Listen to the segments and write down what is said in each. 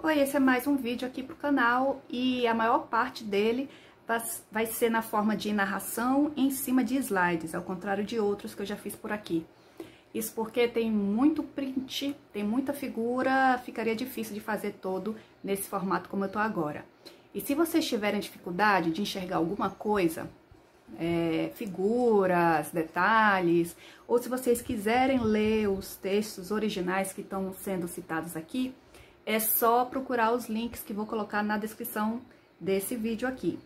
Oi, esse é mais um vídeo aqui pro canal e a maior parte dele vai ser na forma de narração em cima de slides, ao contrário de outros que eu já fiz por aqui. Isso porque tem muito print, tem muita figura, ficaria difícil de fazer todo nesse formato como eu tô agora. E se vocês tiverem dificuldade de enxergar alguma coisa, figuras, detalhes, ou se vocês quiserem ler os textos originais que estão sendo citados aqui, é só procurar os links que vou colocar na descrição desse vídeo aqui.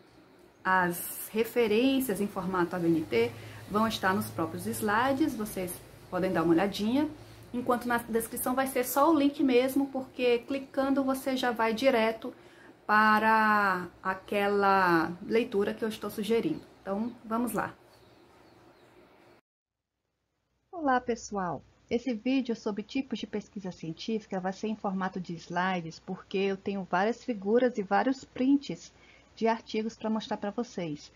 As referências em formato ABNT vão estar nos próprios slides, vocês podem dar uma olhadinha, enquanto na descrição vai ser só o link mesmo, porque clicando você já vai direto para aquela leitura que eu estou sugerindo. Então, vamos lá. Olá, pessoal! Esse vídeo sobre tipos de pesquisa científica vai ser em formato de slides, porque eu tenho várias figuras e vários prints de artigos para mostrar para vocês.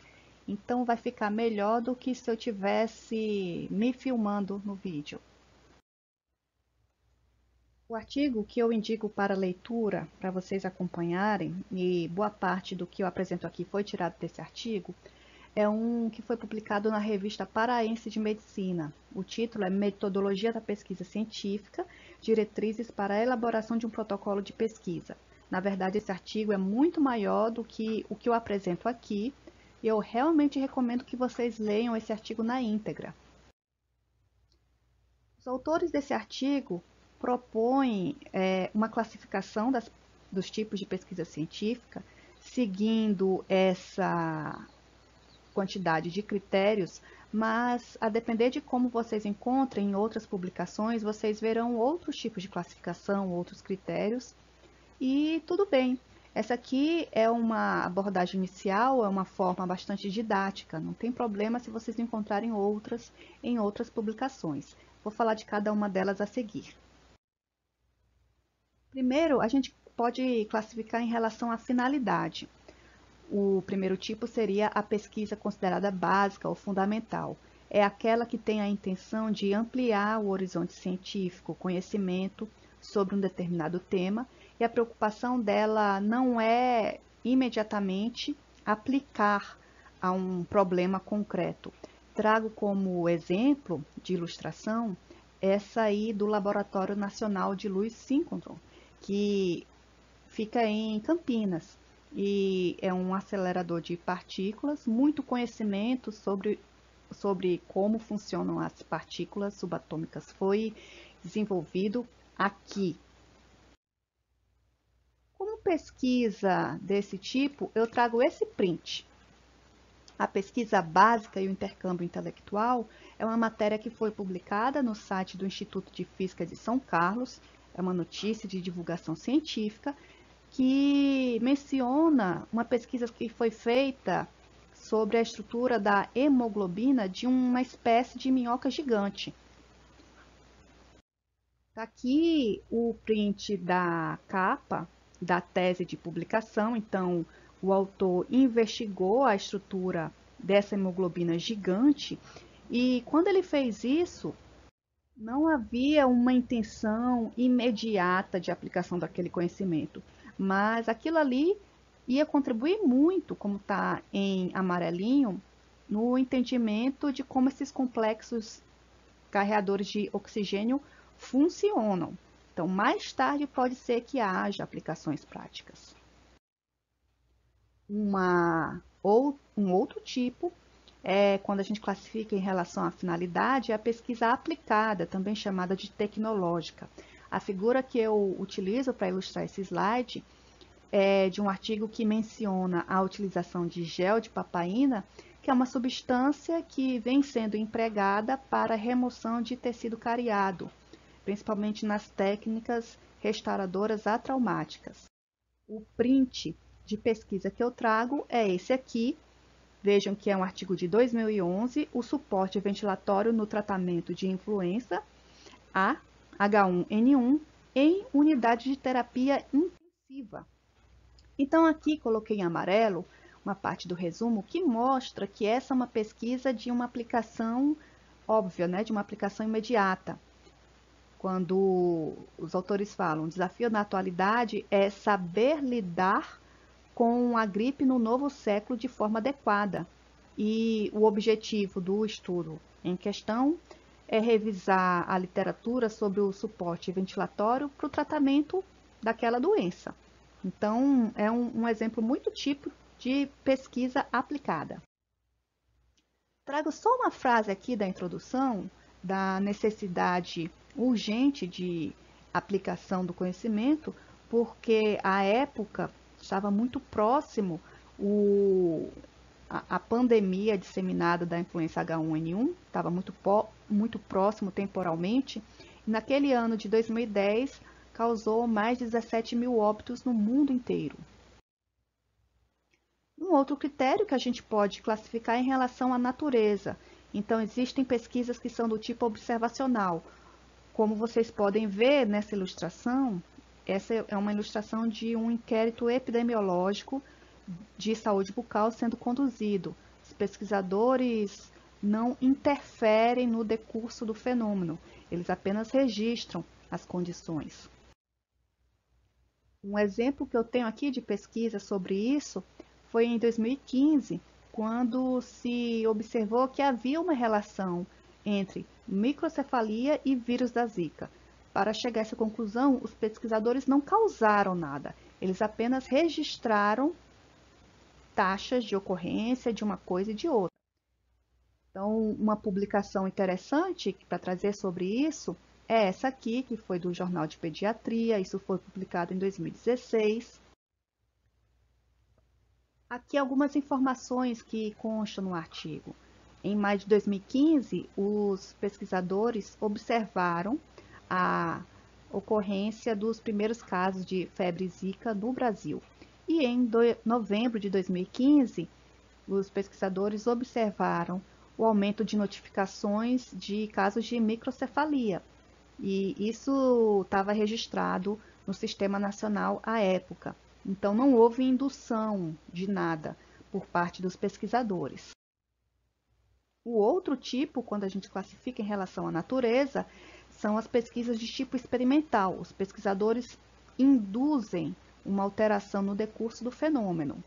Então, vai ficar melhor do que se eu tivesse me filmando no vídeo. O artigo que eu indico para leitura, para vocês acompanharem, e boa parte do que eu apresento aqui foi tirado desse artigo, é um que foi publicado na Revista Paraense de Medicina. O título é Metodologia da Pesquisa Científica, Diretrizes para a Elaboração de um Protocolo de Pesquisa. Na verdade, esse artigo é muito maior do que o que eu apresento aqui, e eu realmente recomendo que vocês leiam esse artigo na íntegra. Os autores desse artigo propõem uma classificação dos tipos de pesquisa científica, seguindo essa quantidade de critérios, mas a depender de como vocês encontrem em outras publicações, vocês verão outros tipos de classificação, outros critérios, e tudo bem. Essa aqui é uma abordagem inicial, é uma forma bastante didática, não tem problema se vocês encontrarem outras em outras publicações. Vou falar de cada uma delas a seguir. Primeiro, a gente pode classificar em relação à finalidade. O primeiro tipo seria a pesquisa considerada básica ou fundamental. É aquela que tem a intenção de ampliar o horizonte científico, conhecimento sobre um determinado tema, e a preocupação dela não é imediatamente aplicar a um problema concreto. Trago como exemplo de ilustração essa aí do Laboratório Nacional de Luz Síncrotron, que fica em Campinas. E é um acelerador de partículas, muito conhecimento sobre como funcionam as partículas subatômicas foi desenvolvido aqui. Como pesquisa desse tipo, eu trago esse print. A pesquisa básica e o intercâmbio intelectual é uma matéria que foi publicada no site do Instituto de Física de São Carlos, é uma notícia de divulgação científica, que menciona uma pesquisa que foi feita sobre a estrutura da hemoglobina de uma espécie de minhoca gigante. Aqui o print da capa da tese de publicação. Então, o autor investigou a estrutura dessa hemoglobina gigante e quando ele fez isso, não havia uma intenção imediata de aplicação daquele conhecimento. Mas aquilo ali ia contribuir muito, como está em amarelinho, no entendimento de como esses complexos carreadores de oxigênio funcionam. Então, mais tarde pode ser que haja aplicações práticas. Um outro tipo quando a gente classifica em relação à finalidade, é a pesquisa aplicada, também chamada de tecnológica. A figura que eu utilizo para ilustrar esse slide é de um artigo que menciona a utilização de gel de papaína, que é uma substância que vem sendo empregada para a remoção de tecido cariado, principalmente nas técnicas restauradoras atraumáticas. O print de pesquisa que eu trago é esse aqui. Vejam que é um artigo de 2011, o suporte ventilatório no tratamento de influenza A, H1N1 em unidade de terapia intensiva. Então, aqui coloquei em amarelo uma parte do resumo que mostra que essa é uma pesquisa de uma aplicação óbvia, né, de uma aplicação imediata. quando os autores falam, o desafio na atualidade é saber lidar com a gripe no novo século de forma adequada. E o objetivo do estudo em questão é revisar a literatura sobre o suporte ventilatório para o tratamento daquela doença. Então, é um exemplo muito típico de pesquisa aplicada. Trago só uma frase aqui da introdução da necessidade urgente de aplicação do conhecimento, porque à época estava muito próximo a pandemia disseminada da influenza H1N1, estava muito próximo temporalmente, e naquele ano de 2010 causou mais de 17 mil óbitos no mundo inteiro. Um outro critério que a gente pode classificar é em relação à natureza. Então, existem pesquisas que são do tipo observacional. Como vocês podem ver nessa ilustração, essa é uma ilustração de um inquérito epidemiológico de saúde bucal sendo conduzido. Os pesquisadores não interferem no decurso do fenômeno, eles apenas registram as condições. Um exemplo que eu tenho aqui de pesquisa sobre isso foi em 2015, quando se observou que havia uma relação entre microcefalia e vírus da Zika. Para chegar a essa conclusão, os pesquisadores não causaram nada, eles apenas registraram taxas de ocorrência de uma coisa e de outra. Então, uma publicação interessante para trazer sobre isso é essa aqui, que foi do Jornal de Pediatria, isso foi publicado em 2016. Aqui algumas informações que constam no artigo. Em maio de 2015, os pesquisadores observaram a ocorrência dos primeiros casos de febre Zika no Brasil. E em novembro de 2015, os pesquisadores observaram o aumento de notificações de casos de microcefalia. E isso estava registrado no Sistema Nacional à época. Então, não houve indução de nada por parte dos pesquisadores. O outro tipo, quando a gente classifica em relação à natureza, são as pesquisas de tipo experimental. Os pesquisadores induzem uma alteração no decurso do fenômeno.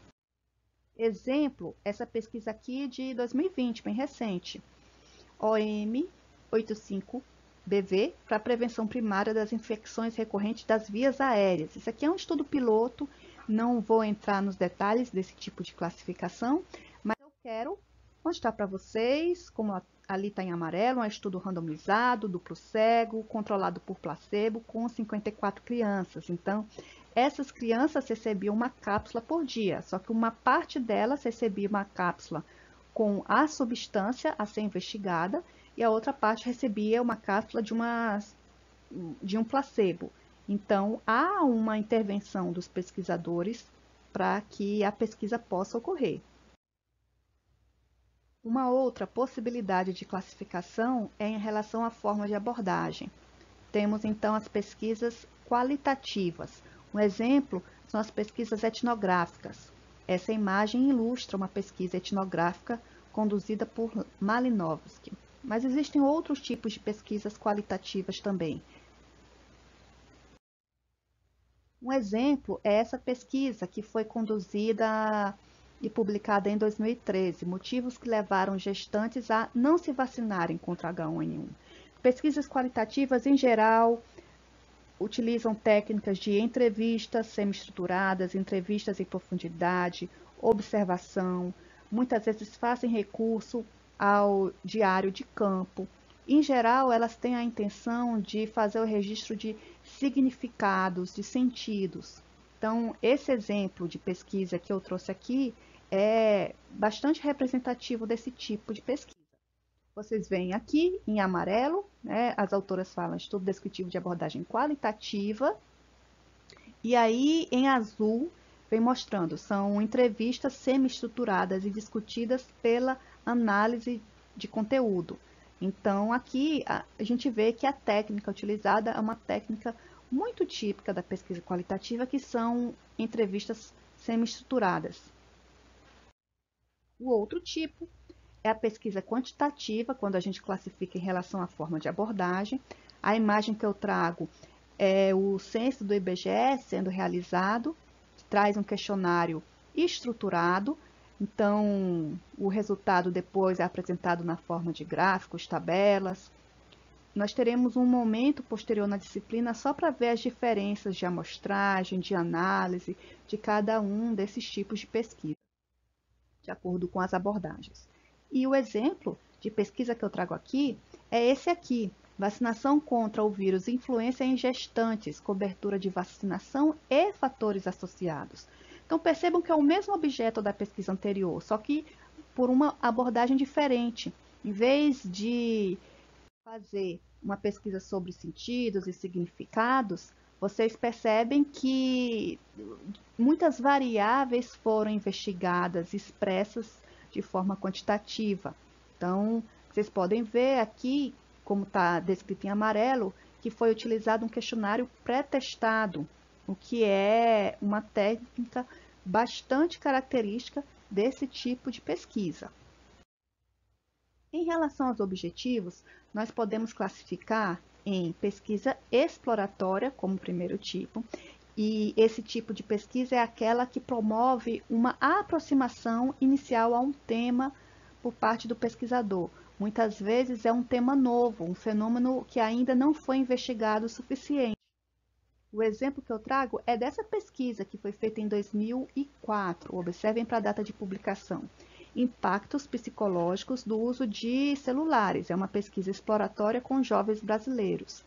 Exemplo, essa pesquisa aqui de 2020, bem recente. OM 85BV para prevenção primária das infecções recorrentes das vias aéreas. Isso aqui é um estudo piloto, não vou entrar nos detalhes desse tipo de classificação, mas eu quero mostrar para vocês, como ali está em amarelo, um estudo randomizado, duplo cego, controlado por placebo, com 54 crianças. Então, essas crianças recebiam uma cápsula por dia, só que uma parte delas recebia uma cápsula com a substância a ser investigada e a outra parte recebia uma cápsula de um placebo. Então, há uma intervenção dos pesquisadores para que a pesquisa possa ocorrer. Uma outra possibilidade de classificação é em relação à forma de abordagem. Temos, então, as pesquisas qualitativas. Um exemplo são as pesquisas etnográficas. Essa imagem ilustra uma pesquisa etnográfica conduzida por Malinowski. Mas existem outros tipos de pesquisas qualitativas também. Um exemplo é essa pesquisa que foi conduzida e publicada em 2013, motivos que levaram gestantes a não se vacinarem contra H1N1. Pesquisas qualitativas, em geral, utilizam técnicas de entrevistas semi-estruturadas, entrevistas em profundidade, observação, muitas vezes fazem recurso ao diário de campo. Em geral, elas têm a intenção de fazer o registro de significados, de sentidos. Então, esse exemplo de pesquisa que eu trouxe aqui é bastante representativo desse tipo de pesquisa. Vocês veem aqui em amarelo, né, as autoras falam estudo descritivo de abordagem qualitativa, e aí em azul vem mostrando, são entrevistas semi-estruturadas e discutidas pela análise de conteúdo. Então, aqui a gente vê que a técnica utilizada é uma técnica muito típica da pesquisa qualitativa, que são entrevistas semi-estruturadas. O outro tipo é a pesquisa quantitativa, quando a gente classifica em relação à forma de abordagem. A imagem que eu trago é o censo do IBGE sendo realizado, que traz um questionário estruturado. Então, o resultado depois é apresentado na forma de gráficos, tabelas. Nós teremos um momento posterior na disciplina só para ver as diferenças de amostragem, de análise de cada um desses tipos de pesquisa, de acordo com as abordagens. E o exemplo de pesquisa que eu trago aqui é esse aqui: vacinação contra o vírus influenza em gestantes, cobertura de vacinação e fatores associados. Então percebam que é o mesmo objeto da pesquisa anterior, só que por uma abordagem diferente. Em vez de fazer uma pesquisa sobre sentidos e significados, vocês percebem que muitas variáveis foram investigadas, expressas de forma quantitativa. Então, vocês podem ver aqui, como está descrito em amarelo, que foi utilizado um questionário pré-testado, o que é uma técnica bastante característica desse tipo de pesquisa. Em relação aos objetivos, nós podemos classificar em pesquisa exploratória, como primeiro tipo, e esse tipo de pesquisa é aquela que promove uma aproximação inicial a um tema por parte do pesquisador. Muitas vezes é um tema novo, um fenômeno que ainda não foi investigado o suficiente. O exemplo que eu trago é dessa pesquisa que foi feita em 2004. Observem para a data de publicação. Impactos psicológicos do uso de celulares. É uma pesquisa exploratória com jovens brasileiros.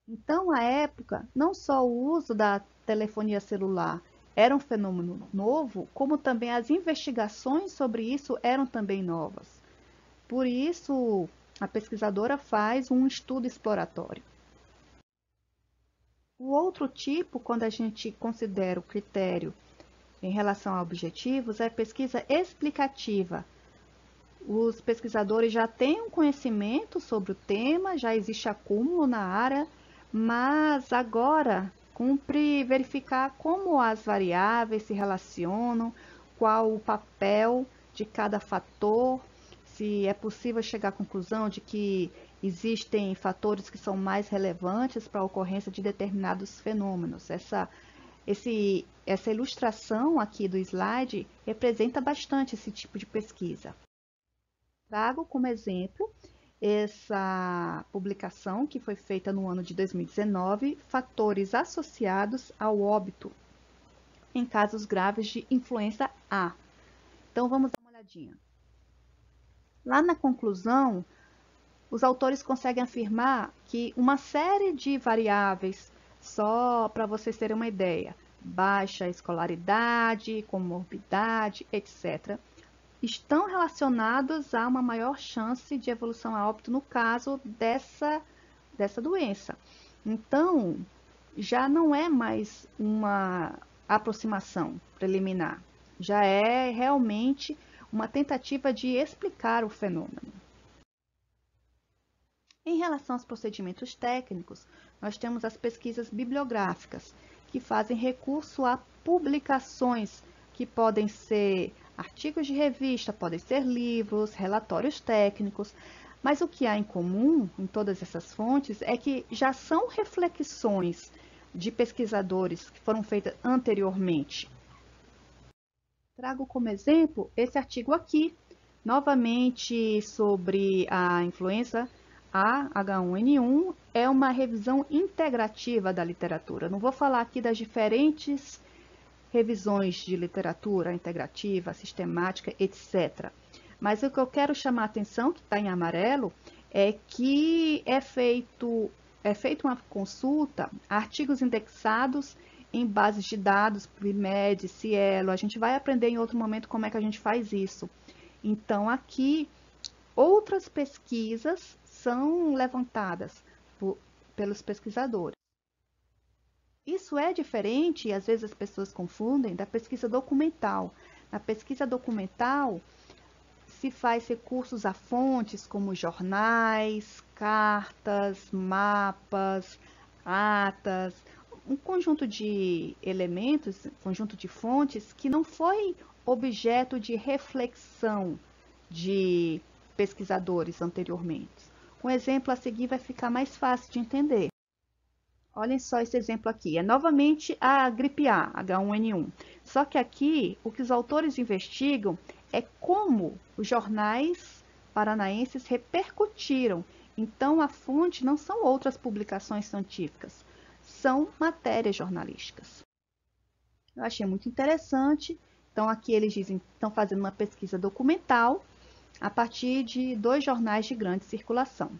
Então, à época, não só o uso da telefonia celular era um fenômeno novo, como também as investigações sobre isso eram também novas. Por isso, a pesquisadora faz um estudo exploratório. O outro tipo, quando a gente considera o critério em relação a objetivos, é a pesquisa explicativa. Os pesquisadores já têm um conhecimento sobre o tema, já existe acúmulo na área, mas agora cumpre verificar como as variáveis se relacionam, qual o papel de cada fator, se é possível chegar à conclusão de que existem fatores que são mais relevantes para a ocorrência de determinados fenômenos. Essa ilustração aqui do slide representa bastante esse tipo de pesquisa. Trago como exemplo essa publicação que foi feita no ano de 2019, fatores associados ao óbito em casos graves de influenza A. Então vamos dar uma olhadinha. Lá na conclusão, os autores conseguem afirmar que uma série de variáveis, só para vocês terem uma ideia, baixa escolaridade, comorbidade, etc., estão relacionados a uma maior chance de evolução a óbito no caso dessa doença. Então, já não é mais uma aproximação preliminar, já é realmente uma tentativa de explicar o fenômeno. Em relação aos procedimentos técnicos, nós temos as pesquisas bibliográficas, que fazem recurso a publicações que podem ser artigos de revista, podem ser livros, relatórios técnicos, mas o que há em comum em todas essas fontes é que já são reflexões de pesquisadores que foram feitas anteriormente. Trago como exemplo esse artigo aqui, novamente sobre a influenza A H1N1, é uma revisão integrativa da literatura. Não vou falar aqui das diferentes revisões de literatura integrativa, sistemática, etc. Mas o que eu quero chamar a atenção, que está em amarelo, é que é feita uma consulta a artigos indexados em bases de dados, PubMed, Cielo. A gente vai aprender em outro momento como é que a gente faz isso. Então, aqui, outras pesquisas são levantadas pelos pesquisadores. Isso é diferente, e às vezes as pessoas confundem, da pesquisa documental. Na pesquisa documental, se faz recursos a fontes como jornais, cartas, mapas, atas, um conjunto de elementos, conjunto de fontes que não foi objeto de reflexão de pesquisadores anteriormente. Um exemplo a seguir vai ficar mais fácil de entender. Olhem só esse exemplo aqui. É novamente a gripe A, H1N1. Só que aqui, o que os autores investigam é como os jornais paranaenses repercutiram. Então, a fonte não são outras publicações científicas, são matérias jornalísticas. Eu achei muito interessante. Então, aqui eles dizem que estão fazendo uma pesquisa documental a partir de 2 jornais de grande circulação.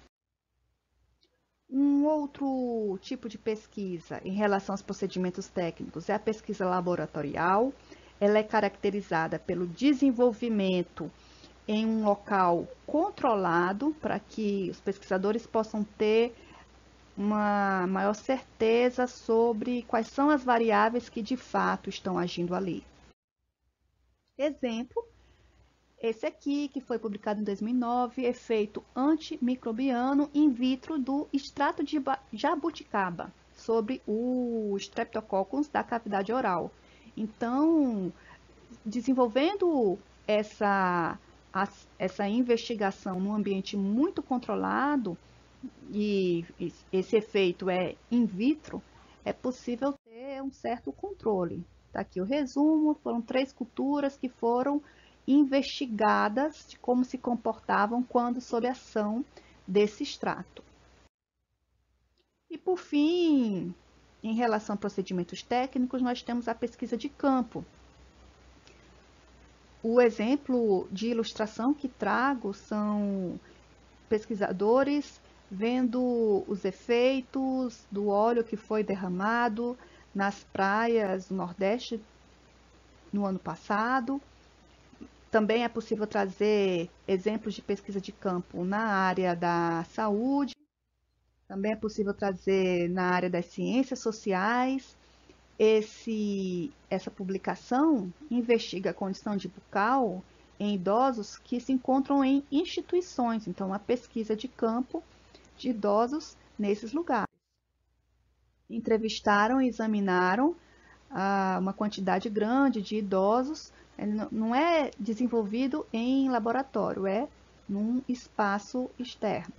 Um outro tipo de pesquisa em relação aos procedimentos técnicos é a pesquisa laboratorial. Ela é caracterizada pelo desenvolvimento em um local controlado para que os pesquisadores possam ter uma maior certeza sobre quais são as variáveis que de fato estão agindo ali. Exemplo, esse aqui, que foi publicado em 2009, efeito antimicrobiano in vitro do extrato de jabuticaba sobre o Streptococcus da cavidade oral. Então, desenvolvendo essa investigação num ambiente muito controlado, e esse efeito é in vitro, é possível ter um certo controle. Está aqui o resumo, foram 3 culturas que foram investigadas de como se comportavam quando sob ação desse extrato. E por fim, em relação a procedimentos técnicos, nós temos a pesquisa de campo. O exemplo de ilustração que trago são pesquisadores vendo os efeitos do óleo que foi derramado nas praias do Nordeste no ano passado. Também é possível trazer exemplos de pesquisa de campo na área da saúde, também é possível trazer na área das ciências sociais. Essa publicação investiga a condição de bucal em idosos que se encontram em instituições, então a pesquisa de campo de idosos nesses lugares. Entrevistaram e examinaram uma quantidade grande de idosos. Não é desenvolvido em laboratório, é num espaço externo.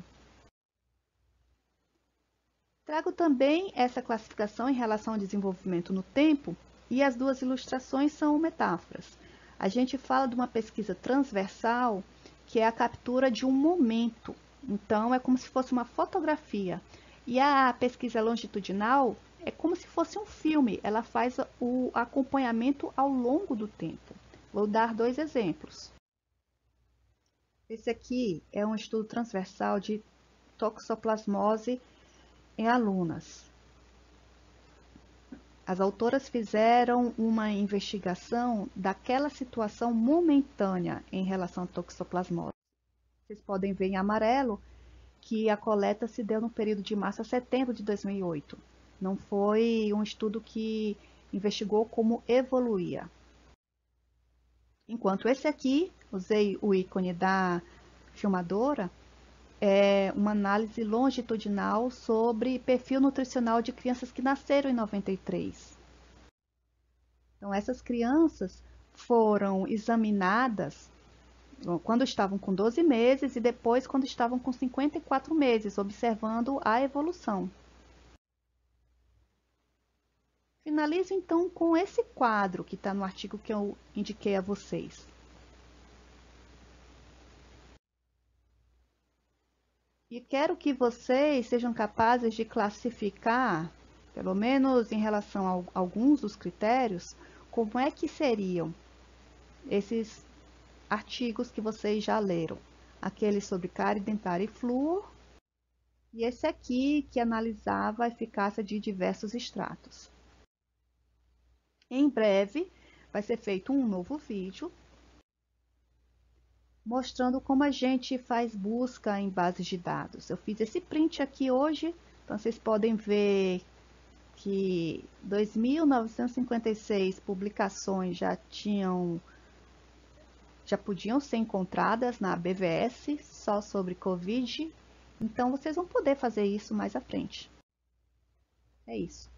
Trago também essa classificação em relação ao desenvolvimento no tempo, e as 2 ilustrações são metáforas. A gente fala de uma pesquisa transversal, que é a captura de um momento. Então, é como se fosse uma fotografia. E a pesquisa longitudinal é como se fosse um filme, ela faz o acompanhamento ao longo do tempo. Vou dar 2 exemplos. Esse aqui é um estudo transversal de toxoplasmose em alunas. As autoras fizeram uma investigação daquela situação momentânea em relação à toxoplasmose. Vocês podem ver em amarelo que a coleta se deu no período de março a setembro de 2008. Não foi um estudo que investigou como evoluía. Enquanto esse aqui, usei o ícone da filmadora, é uma análise longitudinal sobre perfil nutricional de crianças que nasceram em 93. Então, essas crianças foram examinadas quando estavam com 12 meses e depois quando estavam com 54 meses, observando a evolução. Finalizo então com esse quadro que está no artigo que eu indiquei a vocês. E quero que vocês sejam capazes de classificar, pelo menos em relação a alguns dos critérios, como é que seriam esses artigos que vocês já leram. Aquele sobre cárie dentária e flúor, e esse aqui que analisava a eficácia de diversos extratos. Em breve vai ser feito um novo vídeo mostrando como a gente faz busca em bases de dados. Eu fiz esse print aqui hoje, então vocês podem ver que 2.956 publicações já podiam ser encontradas na BVS só sobre Covid. Então vocês vão poder fazer isso mais à frente. É isso.